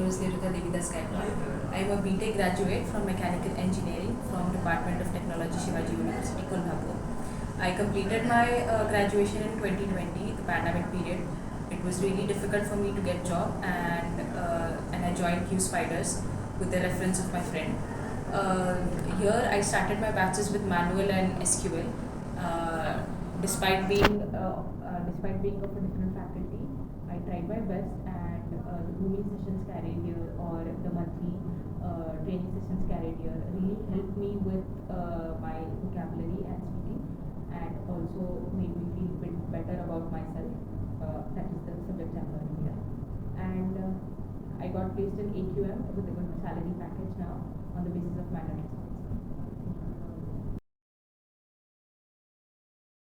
name is Niruta Gaikwad. I am a B.Tech graduate from Mechanical Engineering from Department of Technology, Shivaji University, Kolhapur. I completed my graduation in 2020, the pandemic period. It was really difficult for me to get job, and I joined Qspiders with the reference of my friend. Here I started my batches with manual and SQL. Despite being of a different faculty, I tried my best, and the grooming sessions carried here or the monthly training sessions carried here really helped me with my vocabulary and speaking, and also made me feel a bit better about myself. That is the subject I'm learning here. And I got placed in AQM with a good salary package now on the basis of my merit.